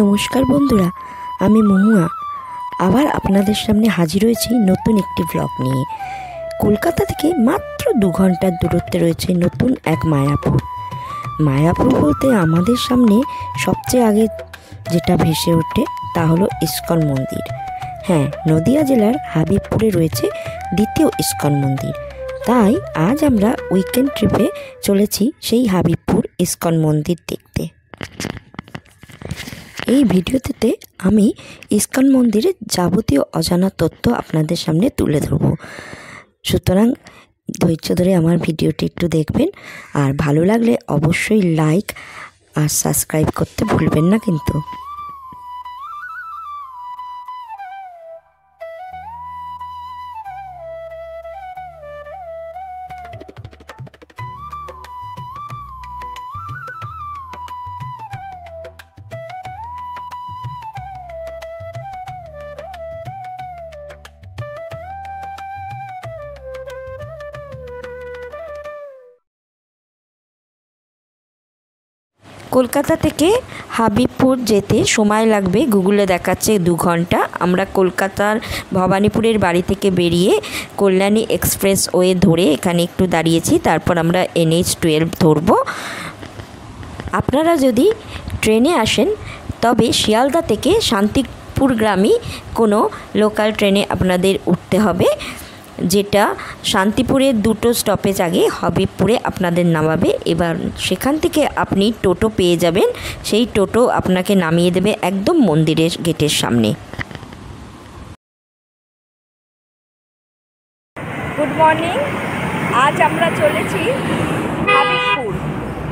নমস্কার বন্ধুরা, আমি মহুয়া আবার আপনাদের সামনে হাজির হয়েছি নতুন একটি ব্লগ নিয়ে। কলকাতা থেকে মাত্র 2 ঘন্টার দূরত্বে রয়েছে নতুন এক মায়াপুর। মায়াপুর বলতে আমাদের সামনে সবচেয়ে আগে যেটা ভেসে ওঠে তা হলো ইস্কন মন্দির। হ্যাঁ, নদিয়া জেলার হাবিবপুরে রয়েছে দ্বিতীয় ইস্কন মন্দির। তাই আজ আমরা উইকেন্ড ট্রিপে চলেছি সেই হাবিবপুর ইস্কন মন্দির দেখতে। এই ভিডিওতে আমি ইস্কন মন্দিরের যাবতীয় অজানা তথ্য আপনাদের সামনে তুলে ধরব, সুতরাং ধৈর্য ধরে আমার ভিডিওটি একটু দেখবেন। আর ভালো লাগলে অবশ্যই লাইক আর সাবস্ক্রাইব করতে ভুলবেন না কিন্তু। কলকাতা থেকে হাবিবপুর যেতে সময় লাগবে, গুগলে দেখাচ্ছে 2 ঘন্টা। আমরা কলকাতার ভবানীপুরের বাড়ি থেকে বেরিয়ে কল্যাণী এক্সপ্রেসওয়ে ধরে এখানে একটু দাঁড়িয়েছি, তারপর আমরা NH-12 ধরব। আপনারা যদি ট্রেনে আসেন তবে শিয়ালদা থেকে শান্তিপুরগামী কোনো লোকাল ট্রেনে আপনাদের উঠতে হবে, যেটা শান্তিপুরের 2টো স্টপেজ আগে হাবিবপুরে আপনাদের নামাবে। এবার সেখান থেকে আপনি টোটো পেয়ে যাবেন, সেই টোটো আপনাকে নামিয়ে দেবে একদম মন্দিরের গেটের সামনে। গুড মর্নিং, আজ আমরা চলেছি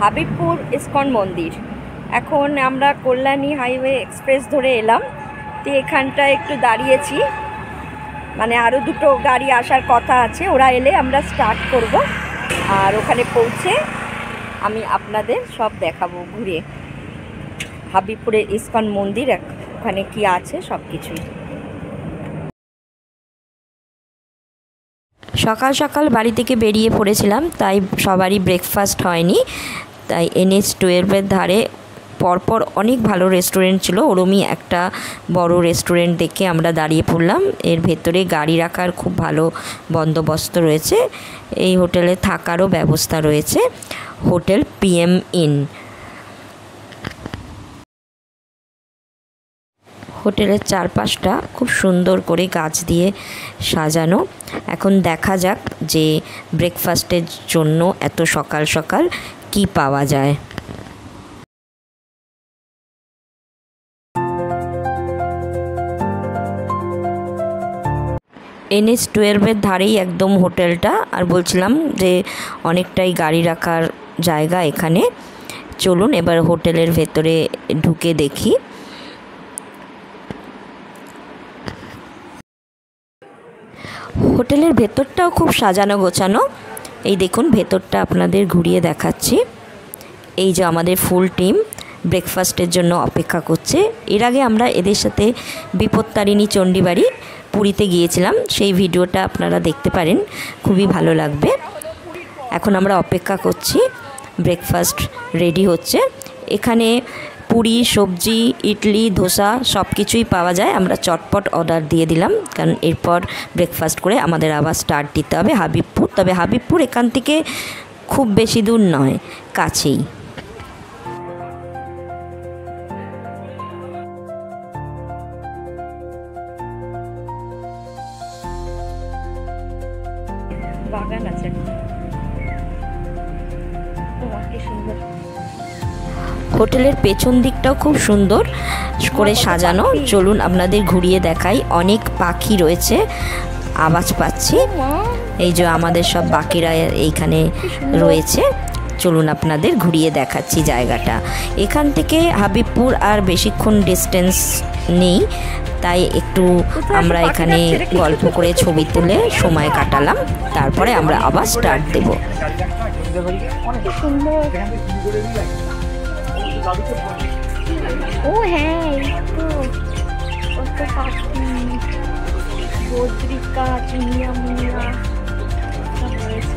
হাবিবপুর ইস্কন মন্দির। এখন আমরা কল্যাণী হাইওয়ে এক্সপ্রেস ধরে এলাম, তো এখানটায় একটু দাঁড়িয়েছি, মানে আরও 2টো গাড়ি আসার কথা আছে, ওরা এলে আমরা স্টার্ট করব। আর ওখানে পৌঁছে আমি আপনাদের সব দেখাবো ঘুরে, হাবিবপুরের ইস্কন মন্দির ওখানে কি আছে সব কিছুই। সকাল সকাল বাড়ি থেকে বেরিয়ে পড়েছিলাম, তাই সবারই ব্রেকফাস্ট হয়নি, তাই NH-12-এর ধারে পরপর অনেক ভালো রেস্টুরেন্ট ছিল, ওরমই একটা বড় রেস্টুরেন্ট দেখে আমরা দাঁড়িয়ে পড়লাম। এর ভেতরে গাড়ি রাখার খুব ভালো বন্দোবস্ত রয়েছে, এই হোটেলে থাকারও ব্যবস্থা রয়েছে, হোটেল PM ইন। হোটেলের চারপাশটা খুব সুন্দর করে গাছ দিয়ে সাজানো। এখন দেখা যাক যে ব্রেকফাস্টের জন্য এত সকাল সকাল কি পাওয়া যায়। NH-12-এর ধারেই একদম হোটেলটা, আর বলছিলাম যে অনেকটাই গাড়ি রাখার জায়গা এখানে। চলুন এবার হোটেলের ভেতরে ঢুকে দেখি। হোটেলের ভেতরটাও খুব সাজানো গোছানো। এই দেখুন ভেতরটা আপনাদের ঘুরিয়ে দেখাচ্ছি। এই যে আমাদের ফুল টিম ব্রেকফাস্টের জন্য অপেক্ষা করছে। এর আগে আমরা এদের সাথে বিপত্তারিণী চণ্ডীবাড়ি পুরীতে গিয়েছিলাম, সেই ভিডিওটা আপনারা দেখতে পারেন, খুবই ভালো লাগবে। এখন আমরা অপেক্ষা করছি, ব্রেকফাস্ট রেডি হচ্ছে। এখানে পুরি, সবজি, ইডলি, ধোসা সব কিছুই পাওয়া যায়। আমরা চটপট অর্ডার দিয়ে দিলাম, কারণ এরপর ব্রেকফাস্ট করে আমাদের আবার স্টার্ট দিতে হবে হাবিবপুর। তবে হাবিবপুর এখান থেকে খুব বেশি দূর নয়, কাছেই। বাগান আছে, হোটেলের পেছন দিকটাও খুব সুন্দর করে সাজানো। চলুন আপনাদের ঘুরিয়ে দেখাই। অনেক পাখি রয়েছে, আওয়াজ পাচ্ছি, এই যে আমাদের সব বাকিরা এইখানে রয়েছে। চলুন আপনাদের ঘুরিয়ে দেখাচ্ছি জায়গাটা। এখান থেকে হাবিবপুর আর বেশিক্ষণ ডিস্টেন্স নেই, তাই একটু আমরা এখানে গল্প করে ছবি তুলে সময় কাটালাম, তারপরে আমরা আবার স্টার্ট দেব। ও হ্যাঁ, বদ্রিকা, চিনিয়া মুনিয়া সব রয়েছে।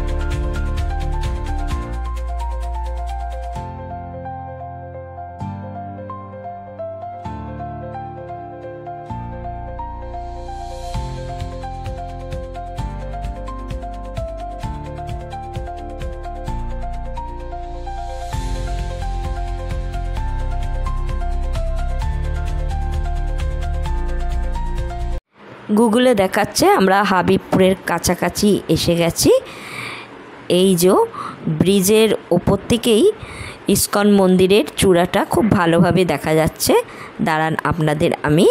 গুগলে দেখাচ্ছে আমরা হাবিবপুরের কাছাকাছি এসে গেছি। এই যে ব্রিজের ওপর থেকেই ইসকন মন্দিরের চূড়াটা খুব ভালোভাবে দেখা যাচ্ছে। দাঁড়ান আপনাদের আমি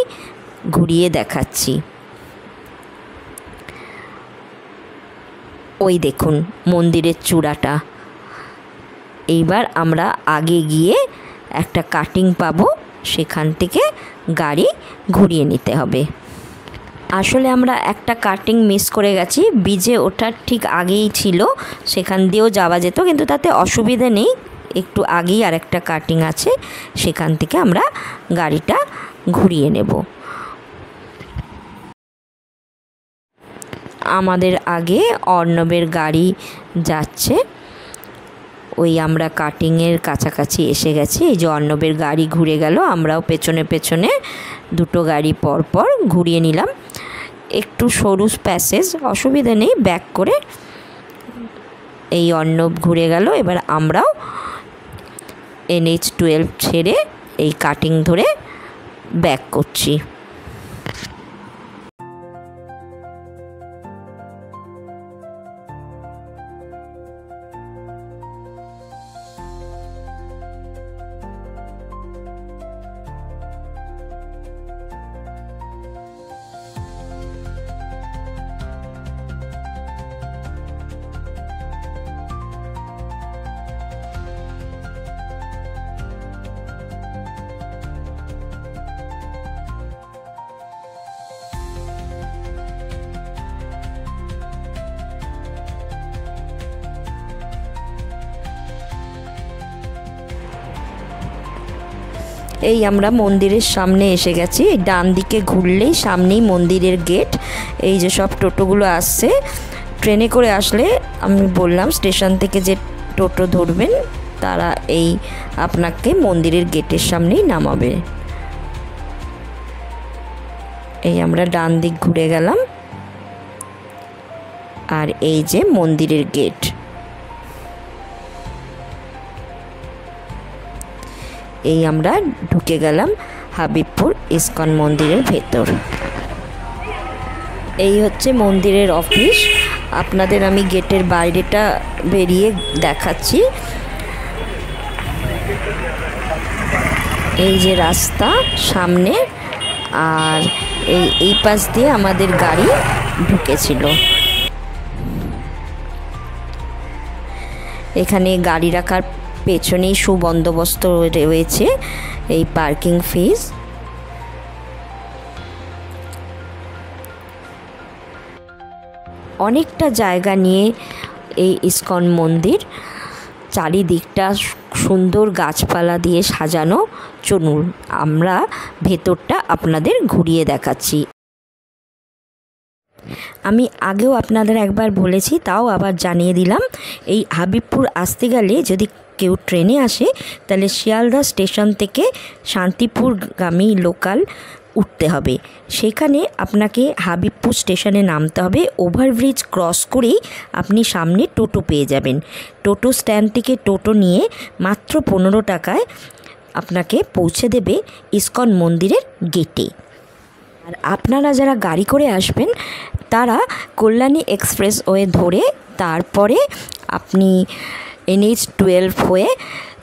ঘুরিয়ে দেখাচ্ছি। ওই দেখুন মন্দিরের চূড়াটা। এইবার আমরা আগে গিয়ে একটা কাটিং পাবো, সেখান থেকে গাড়ি ঘুরিয়ে নিতে হবে। আসলে আমরা একটা কাটিং মিস করে গেছি, ব্রিজে ওঠার ঠিক আগেই ছিল, সেখান দিয়েও যাওয়া যেত, কিন্তু তাতে অসুবিধে নেই। একটু আগেই আর একটা কাটিং আছে, সেখান থেকে আমরা গাড়িটা ঘুরিয়ে নেব। আমাদের আগে অর্ণবের গাড়ি যাচ্ছে। ওই আমরা কাটিংয়ের কাছাকাছি এসে গেছি। এই যে অর্ণবের গাড়ি ঘুরে গেল, আমরাও পেছনে পেছনে দুটো গাড়ি পর পর ঘুরিয়ে নিলাম। একটু সরু প্যাসেজ, অসুবিধা নেই, ব্যাক করে এই অর্ণব ঘুরে গেল। এবার আমরাও NH-12 ছেড়ে এই কাটিং ধরে ব্যাক করছি। এই আমরা মন্দিরের সামনে এসে গেছি। ডান দিকে ঘুরলেই সামনেই মন্দিরের গেট। এই যে সব টোটোগুলো আসছে। ট্রেনে করে আসলে আমি বললাম স্টেশন থেকে যে টোটো ধরবেন তারা এই আপনাকে মন্দিরের গেটের সামনেই নামাবে। এই আমরা ডান দিক ঘুরে গেলাম, আর এই যে মন্দিরের গেট। এই আমরা ঢুকে গেলাম হাবিবপুর ইসকন মন্দিরের ভেতর। এই হচ্ছে মন্দিরের অফিস। আপনাদের আমি গেটের বাইরেটা বেরিয়ে দেখাচ্ছি। এই যে রাস্তা সামনে, আর এই পাশ দিয়ে আমাদের গাড়ি ঢুকেছিল। এখানে গাড়ি রাখার পেছনেই সুবন্দোবস্ত রয়েছে এই পার্কিং ফিস। অনেকটা জায়গা নিয়ে এই ইসকন মন্দির, চারিদিকটা সুন্দর গাছপালা দিয়ে সাজানো। চলুন আমরা ভেতরটা আপনাদের ঘুরিয়ে দেখাচ্ছি। আমি আগেও আপনাদের একবার বলেছি, তাও আবার জানিয়ে দিলাম। এই হাবিবপুর আসতে গেলে যদি কেউ ট্রেনে আসে তাহলে শিয়ালদা স্টেশন থেকে শান্তিপুরগামী লোকাল উঠতে হবে। সেখানে আপনাকে হাবিবপুর স্টেশনে নামতে হবে। ওভারব্রিজ ক্রস করেই আপনি সামনে টোটো পেয়ে যাবেন। টোটো স্ট্যান্ড থেকে টোটো নিয়ে মাত্র 15 টাকায় আপনাকে পৌঁছে দেবে ইসকন মন্দিরের গেটে। আর আপনারা যারা গাড়ি করে আসবেন তারা কল্যাণী এক্সপ্রেসওয়ে ধরে তারপরে আপনি NH-12 হয়ে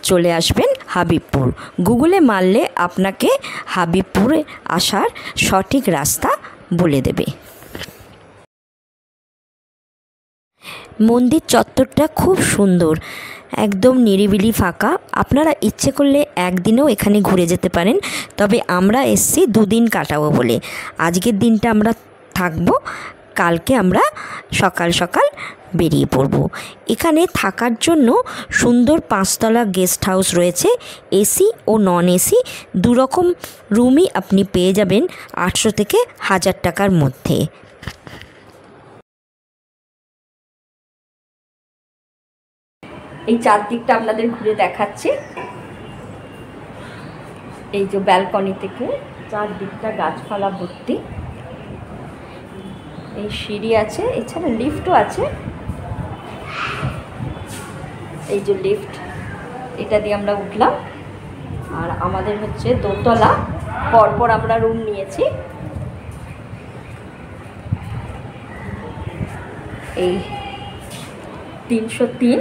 চলে আসবেন হাবিবপুর। গুগলে মারলে আপনাকে হাবিবপুরে আসার সঠিক রাস্তা বলে দেবে। মন্দির চত্বরটা খুব সুন্দর, একদম নিরিবিলি ফাঁকা। আপনারা ইচ্ছে করলে একদিনেও এখানে ঘুরে যেতে পারেন, তবে আমরা এসছি 2 দিন কাটাবো বলে। আজকের দিনটা আমরা থাকবো, কালকে আমরা সকাল সকাল বেরিয়ে পড়ব। এখানে থাকার জন্য সুন্দর 5 তলা গেস্ট হাউস রয়েছে। এসি ও নন এসি দুরকম রুমই আপনি পেয়ে যাবেন 800 থেকে 1000 টাকার মধ্যে। এই চারদিকটা আপনাদের ঘুরে দেখাচ্ছি। এই যে ব্যালকনি থেকে চারদিকটা গাছপালা ভর্তি। এই সিঁড়ি আছে, এছাড়া লিফটও আছে। এই যে লিফট, এটা দিয়ে আমরা উঠলাম। আর আমাদের হচ্ছে 2 তলা, পরপর আমরা রুম নিয়েছি। এই 303,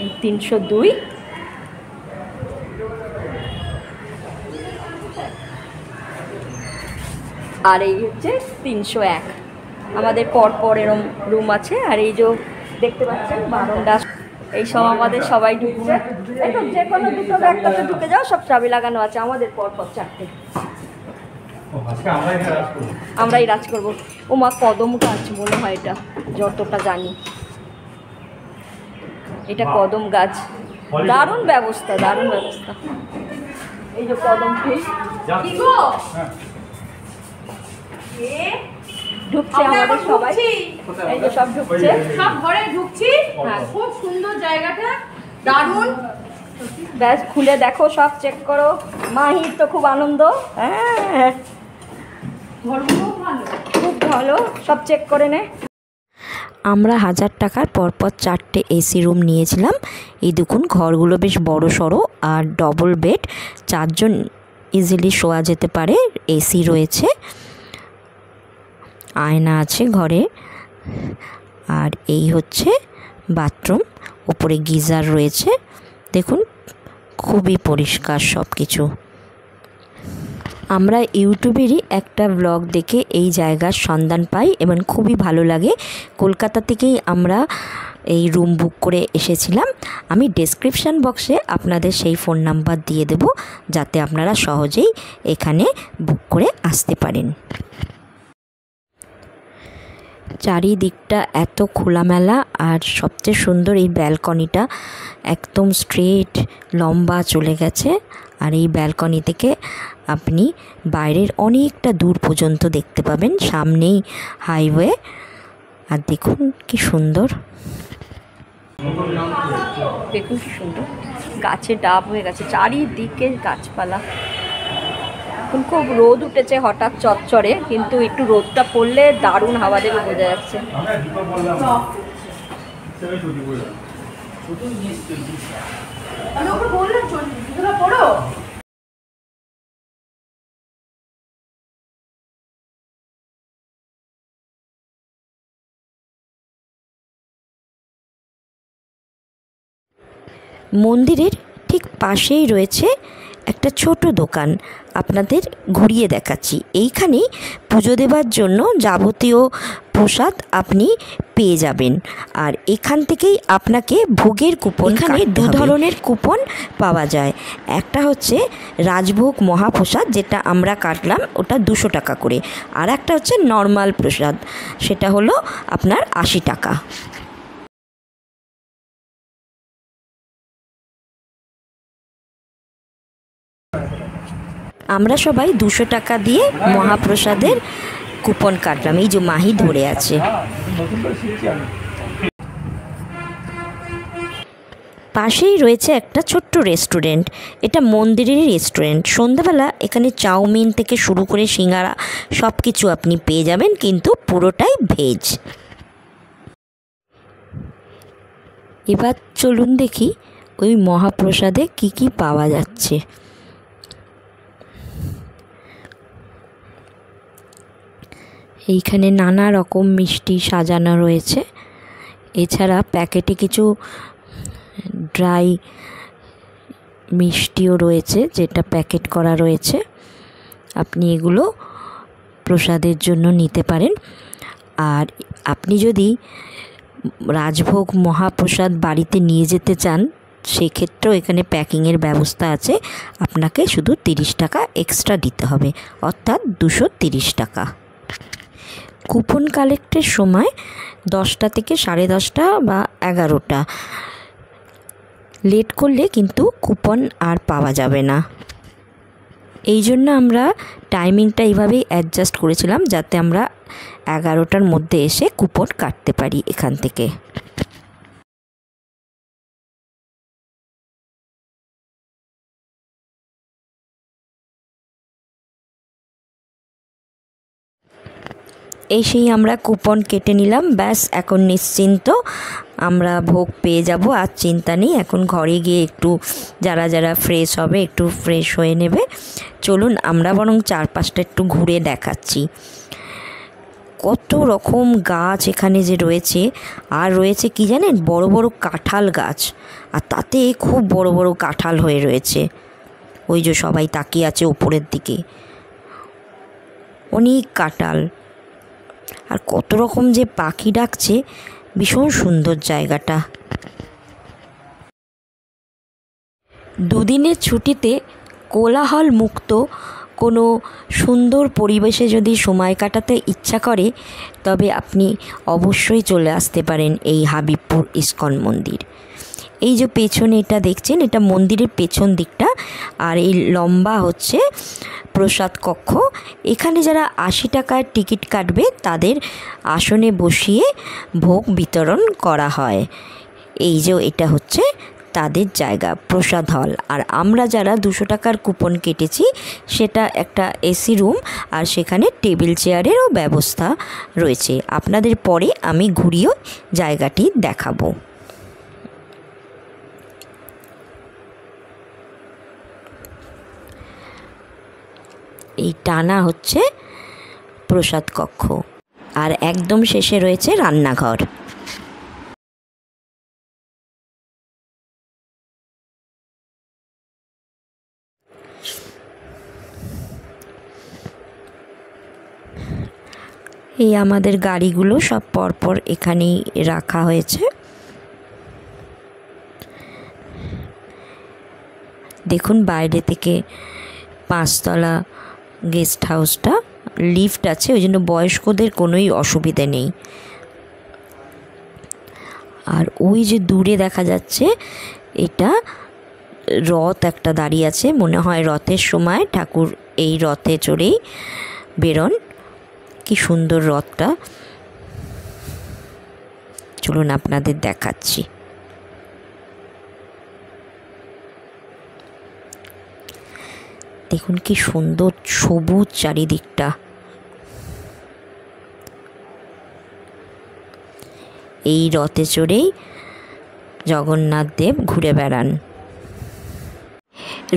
এই 302, আর এই হচ্ছে 301। আমাদের পরপর এরম রুম আছে। আর এই যে দেখতে পাচ্ছেন বারান্দা, এই সব আমাদের সবাই ঢুকছে। এখন যে কোনো দুটো ব্যাগটাতে ঢুকে যাও, সব চাবি লাগানো আছে আমাদের পরপর 4টে। আমরাই রাজ করব। ও মা, কদম গাছ মনে হয় এটা, যতটা জানি এটা কদম গাছ। দারুণ ব্যবস্থা, দারুণ ব্যবস্থা। এই যে কদম ফুল ঢুকছে আমাদের সবাই, এই যে সব ঢুকছে, সব ঘরে ঢুকছি। হ্যাঁ, খুব সুন্দর জায়গাটা, দারুণ। ব্যাস খুলে দেখো, সব চেক করো। মাহির তো খুব আনন্দ। হ্যাঁ, ঘরগুলো ভালো, খুব ভালো, সব চেক করে নে। আমরা 1000 টাকার পরপর 4টে এসি রুম নিয়েছিলাম। এই দেখুন, ঘরগুলো বেশ বড় সড়ো আর ডবল বেড, 4 জন ইজিলি শোয়া যেতে পারে। এসি রয়েছে, আয়না আছে ঘরে, আর এই হচ্ছে বাথরুম, ওপরে গিজার রয়েছে। দেখুন, খুবই পরিষ্কার সব কিছু। আমরা ইউটিউবেরই একটা ব্লগ দেখে এই জায়গার সন্ধান পাই এবং খুবই ভালো লাগে। কলকাতা থেকেই আমরা এই রুম বুক করে এসেছিলাম। আমি ডেসক্রিপশান বক্সে আপনাদের সেই ফোন নাম্বার দিয়ে দেব, যাতে আপনারা সহজেই এখানে বুক করে আসতে পারেন। চারিদিকটা এত খোলামেলা, আর সবচেয়ে সুন্দর এই ব্যালকনিটা একদম স্ট্রেট লম্বা চলে গেছে। আর এই ব্যালকনি থেকে আপনি বাইরের অনেকটা দূর পর্যন্ত দেখতে পাবেন, সামনেই হাইওয়ে। আর দেখুন কি সুন্দর, দেখুন কি সুন্দর, গাছে ডাব হয়ে গেছে, চারিদিকে গাছপালা। এখন খুব রোদ উঠেছে হঠাৎ চচ্চরে, কিন্তু একটু রোদটা পড়লে দারুণ হাওয়া দেবে, বোঝা যাচ্ছে। আমি ওকে বললাম জুতোটা পরো। মন্দিরের ঠিক পাশেই রয়েছে একটা ছোট দোকান, আপনাদের ঘুরিয়ে দেখাচ্ছি। এইখানেই পুজো দেবার জন্য যাবতীয় প্রসাদ আপনি পেয়ে যাবেন। আর এখান থেকেই আপনাকে ভোগের কুপন, এখানে 2 ধরনের কুপন পাওয়া যায়। একটা হচ্ছে রাজভোগ মহাপ্রসাদ, যেটা আমরা কাটলাম, ওটা 200 টাকা করে। আর একটা হচ্ছে নর্মাল প্রসাদ, সেটা হলো আপনার 80 টাকা। আমরা সবাই 200 টাকা দিয়ে মহাপ্রসাদের কুপন কাটলাম। এই যে মাহি ধরে আছে। পাশেই রয়েছে একটা ছোট্ট রেস্টুরেন্ট, এটা মন্দিরেরই রেস্টুরেন্ট। সন্ধ্যাবেলা এখানে চাউমিন থেকে শুরু করে সিঙ্গারা সব কিছু আপনি পেয়ে যাবেন, কিন্তু পুরোটাই ভেজ। এবার চলুন দেখি ওই মহাপ্রসাদে কি কি পাওয়া যাচ্ছে। এইখানে নানা রকম মিষ্টি সাজানো রয়েছে। এছাড়া প্যাকেটে কিছু ড্রাই মিষ্টিও রয়েছে, যেটা প্যাকেট করা রয়েছে। আপনি এগুলো প্রসাদের জন্য নিতে পারেন। আর আপনি যদি রাজভোগ মহাপ্রসাদ বাড়িতে নিয়ে যেতে চান, সেক্ষেত্রেও এখানে প্যাকিংয়ের ব্যবস্থা আছে। আপনাকে শুধু 30 টাকা এক্সট্রা দিতে হবে, অর্থাৎ 230 টাকা। কুপন কালেক্টের সময় 10টা থেকে 10:30 বা 11টা, লেট করলে কিন্তু কুপন আর পাওয়া যাবে না। এই জন্য আমরা টাইমিংটা এইভাবেই অ্যাডজাস্ট করেছিলাম, যাতে আমরা 11টার মধ্যে এসে কুপন কাটতে পারি এখান থেকে। সেই আমরা কুপন কেটে নিলাম, ব্যাস এখন নিশ্চিন্ত আমরা ভোগ পেয়ে যাব, আর চিন্তা নেই। এখন ঘরে গিয়ে একটু যারা যারা ফ্রেশ হবে একটু ফ্রেশ হয়ে নেবে। চলুন আমরা বরং চারপাশটা একটু ঘুরে দেখাচ্ছি। কত রকম গাছ এখানে যে রয়েছে, আর রয়েছে কি জানেন, বড় বড় কাঁঠাল গাছ, আর তাতে খুব বড় বড় কাঁঠাল হয়ে রয়েছে। ওই যে সবাই তাকিয়ে আছে উপরের দিকে, অনেক কাঁঠাল, আর কত রকম যে পাখি ডাকছে, ভীষণ সুন্দর জায়গাটা। দুদিনের ছুটিতে কোলাহল মুক্ত কোনো সুন্দর পরিবেশে যদি সময় কাটাতে ইচ্ছা করে, তবে আপনি অবশ্যই চলে আসতে পারেন এই হাবিবপুর ইস্কন মন্দির। এই যে পেছনে এটা দেখছেন, এটা মন্দিরের পেছন দিকটা, আর এই লম্বা হচ্ছে প্রসাদ কক্ষ। এখানে যারা 80 টাকার টিকিট কাটবে তাদের আসনে বসিয়ে ভোগ বিতরণ করা হয়। এই যে এটা হচ্ছে তাদের জায়গা, প্রসাদ হল। আর আমরা যারা 200 টাকার কুপন কেটেছি সেটা একটা এসি রুম, আর সেখানে টেবিল চেয়ারেরও ব্যবস্থা রয়েছে। আপনাদের পরে আমি ঘুরিয়ে জায়গাটি দেখাবো। এই টানা হচ্ছে প্রসাদ কক্ষ, আর একদম শেষে রয়েছে রান্নাঘর। এই আমাদের গাড়িগুলো সব পরপর এখানেই রাখা হয়েছে। দেখুন বাইরে থেকে 5তলা গেস্ট হাউসটা, লিফট আছে, ওই জন্য বয়স্কদের কোনোই অসুবিধে নেই। আর ওই যে দূরে দেখা যাচ্ছে, এটা রথ একটা দাঁড়িয়ে আছে, মনে হয় রথের সময় ঠাকুর এই রথে চড়েই বেরোন। কি সুন্দর রথটা, চলুন আপনাদের দেখাচ্ছি। দেখুন কি সুন্দর সবুজ চারিদিকটা। এই রথে চড়েই জগন্নাথ দেব ঘুরে বেড়ান।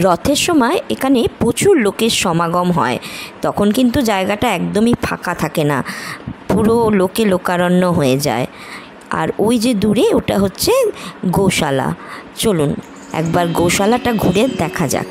রথের সময় এখানে প্রচুর লোকের সমাগম হয়, তখন কিন্তু জায়গাটা একদমই ফাঁকা থাকে না, পুরো লোকে লোকারণ্য হয়ে যায়। আর ওই যে দূরে ওটা হচ্ছে গোশালা। চলুন একবার গোশালাটা ঘুরে দেখা যাক।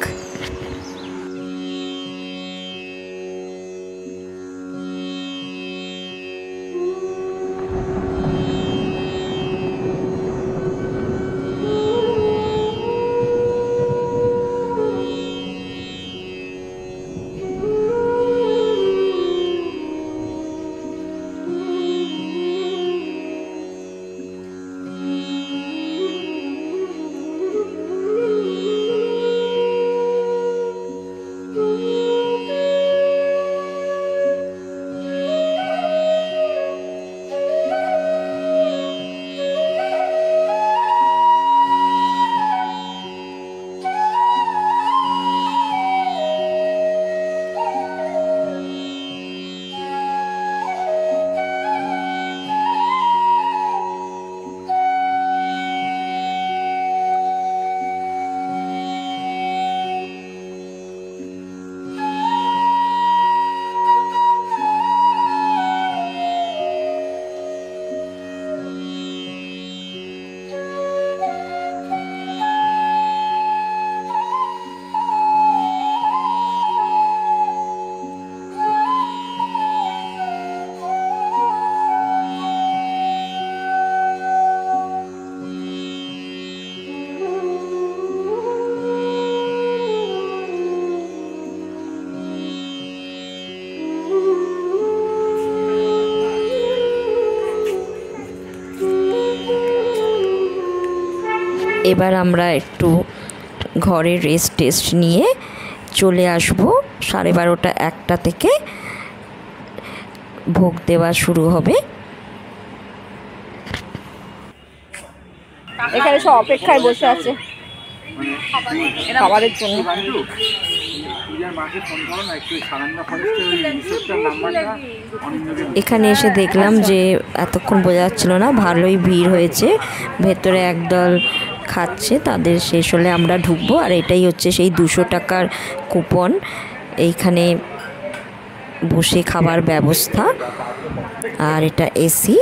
এবার আমরা একটু ঘরে রেস্ট টেস্ট নিয়ে চলে আসব। 12:30 1টা থেকে ভোগ দেওয়া শুরু হবে। এখানে সব অপেক্ষায় বসে আছে খাবারের জন্য। এখানে এসে দেখলাম যে এতক্ষণ বোঝা যাচ্ছিল না, ভালোই ভিড় হয়েছে। ভেতরে একদল খাচ্ছে, তাদের শেষ হলে আমরা ঢুকবো। আর এটাই হচ্ছে সেই 200 টাকার কুপন। এইখানে বসে খাবার ব্যবস্থা, আর এটা এসি।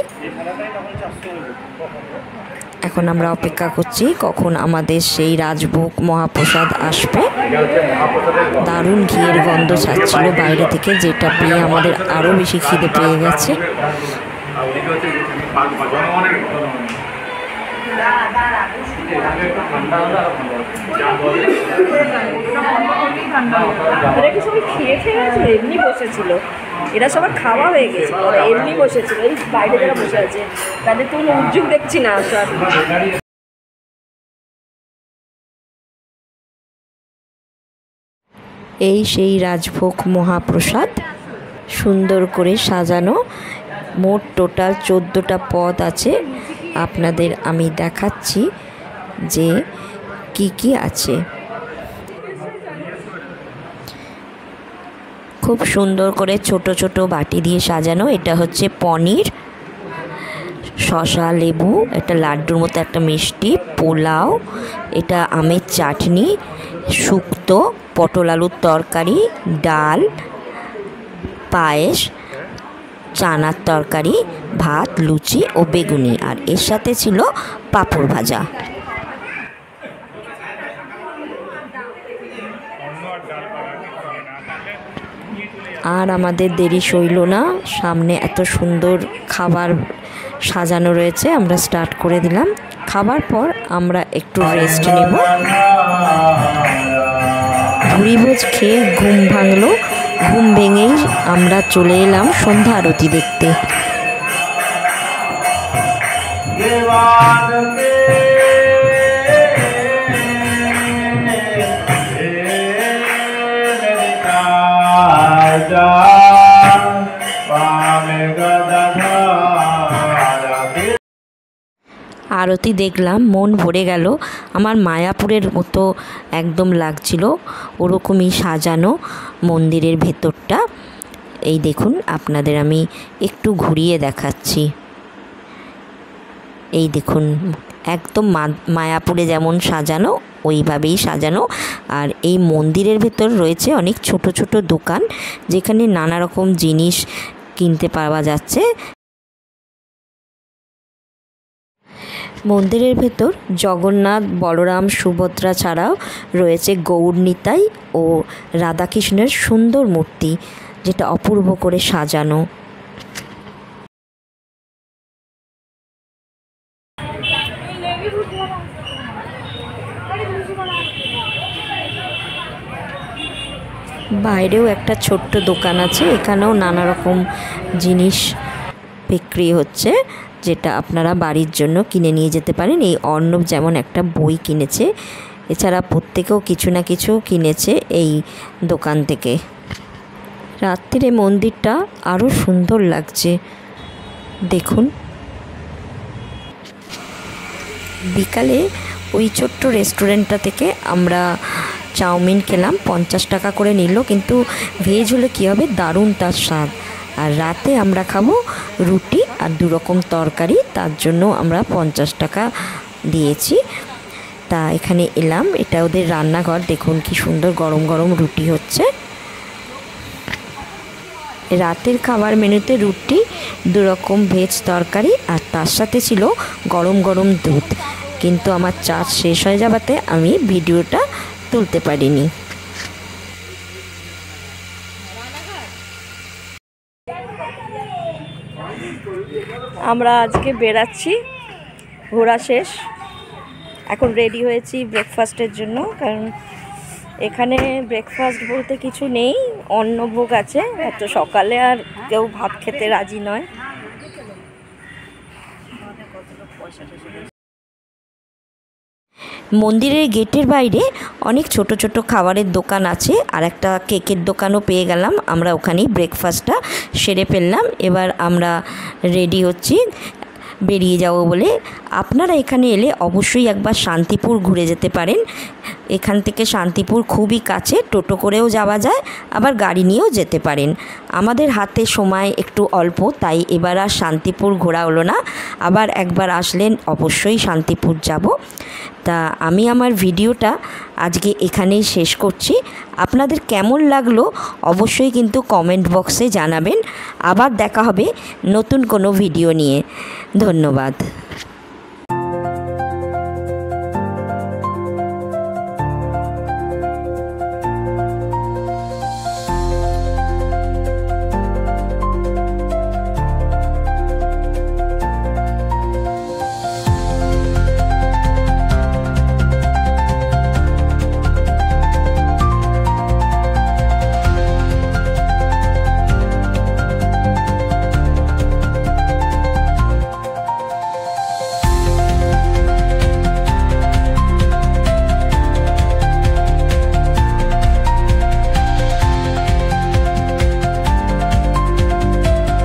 এখন আমরা অপেক্ষা করছি কখন আমাদের সেই রাজভোগ মহাপ্রসাদ আসবে। দারুণ ঘিয়ের গন্ধ ছাড়ছিল বাইরে থেকে, যেটা পেয়ে আমাদের আরও বেশি খিদে পেয়ে গেছে। এমনি বসেছিল, এরা সবার খাওয়া হয়ে গেছে, ওরা এমনি বসেছিল। এই বাইরে যারা বসে আছে তাদের তো কোনো উদ্যোগ দেখছি না আসার। এই সেই রাজভোগ মহাপ্রসাদ, সুন্দর করে সাজানো। মোট টোটাল 14টা পদ আছে। আপনাদের আমি দেখাচ্ছি যে কি কি আছে। খুব সুন্দর করে ছোট ছোট বাটি দিয়ে সাজানো। এটা হচ্ছে পনির, শসা, লেবু, এটা লাড্ডুর মতো একটা মিষ্টি, পোলাও, এটা আমের চাটনি, শুক্তো, পটল আলুর তরকারি, ডাল, পায়েস, চানার তরকারি, ভাত, লুচি ও বেগুনি। আর এর সাথে ছিল পাঁপড় ভাজা। আর আমাদের দেরি সইল না, সামনে এত সুন্দর খাবার সাজানো রয়েছে। আমরা স্টার্ট করে দিলাম। খাবার পর আমরা একটু রেস্ট নেব। ভুরিভোজ খেয়ে ঘুম ভাঙলো। ঘুম ভেঙেই আমরা চলে এলাম সন্ধ্যা আরতি দেখতে। আরতি দেখলাম, মন ভরে গেল। আমার মায়াপুরের মতো একদম লাগছিল, ওরকমই সাজানো মন্দিরের ভেতরটা। এই দেখুন, আপনাদের আমি একটু ঘুরিয়ে দেখাচ্ছি। এই দেখুন, একদম মায়াপুরে যেমন সাজানো ওইভাবেই সাজানো। আর এই মন্দিরের ভেতর রয়েছে অনেক ছোট ছোট দোকান, যেখানে নানা রকম জিনিস কিনতে পাওয়া যাচ্ছে। মন্দিরের ভেতর জগন্নাথ, বলরাম, সুভদ্রা ছাড়াও রয়েছে গৌর নিতাই ও রাধাকৃষ্ণের সুন্দর মূর্তি, যেটা অপূর্ব করে সাজানো। বাইরেও একটা ছোট্ট দোকান আছে, এখানেও নানা রকম জিনিস বিক্রি হচ্ছে, যেটা আপনারা বাড়ির জন্য কিনে নিয়ে যেতে পারেন। এই অর্ণব যেমন একটা বই কিনেছে, এছাড়া প্রত্যেকেও কিছু না কিছু কিনেছে এই দোকান থেকে। রাত্রিরে মন্দিরটা আরও সুন্দর লাগছে, দেখুন। বিকালে ওই ছোট্ট রেস্টুরেন্টটা থেকে আমরা চাউমিন খেলাম, 50 টাকা করে নিল, কিন্তু ভেজ হলে কী হবে, দারুণ তার স্বাদ। আর রাতে আমরা খাবো রুটি আর 2 রকম তরকারি, তার জন্য আমরা 50 টাকা দিয়েছি। তা এখানে এলাম, এটা ওদের রান্নাঘর, দেখুন কি সুন্দর গরম গরম রুটি হচ্ছে। রাতের খাবার মেনুতে রুটি, 2 রকম ভেজ তরকারি, আর তার সাথে ছিল গরম গরম দুধ। কিন্তু আমার চার্জ শেষ হয়ে যাওয়াতে আমি ভিডিওটা তুলতে পারিনি। আমরা আজকে বেরাচ্ছি, ঘোরা শেষ, এখন রেডি হয়েছি ব্রেকফাস্টের জন্য। কারণ এখানে ব্রেকফাস্ট বলতে কিছু নেই, অন্নভোগ আছে। এত সকালে আর কেউ ভাত খেতে রাজি নয়। মন্দিরের গেটের বাইরে অনেক ছোট ছোট খাবারের দোকান আছে, আর একটা কেকের দোকানও পেয়ে গেলাম। আমরা ওখানেই ব্রেকফাস্টটা সেরে ফেললাম। এবার আমরা রেডি হচ্ছি বেরিয়ে যাব বলে। আপনারা এখানে এলে অবশ্যই একবার শান্তিপুর ঘুরে যেতে পারেন। এখান থেকে শান্তিপুর খুবই কাছে, টোটো করেও যাওয়া যায়, আবার গাড়ি নিয়েও যেতে পারেন। আমাদের হাতে সময় একটু অল্প, তাই এবার আর শান্তিপুর ঘোরা হলো না। আবার একবার আসলেন অবশ্যই শান্তিপুর যাব। তা আমি আমার ভিডিওটা আজকে এখানেই শেষ করছি। আপনাদের কেমন লাগলো অবশ্যই কিন্তু কমেন্ট বক্সে জানাবেন। আবার দেখা হবে নতুন কোনো ভিডিও নিয়ে। ধন্যবাদ।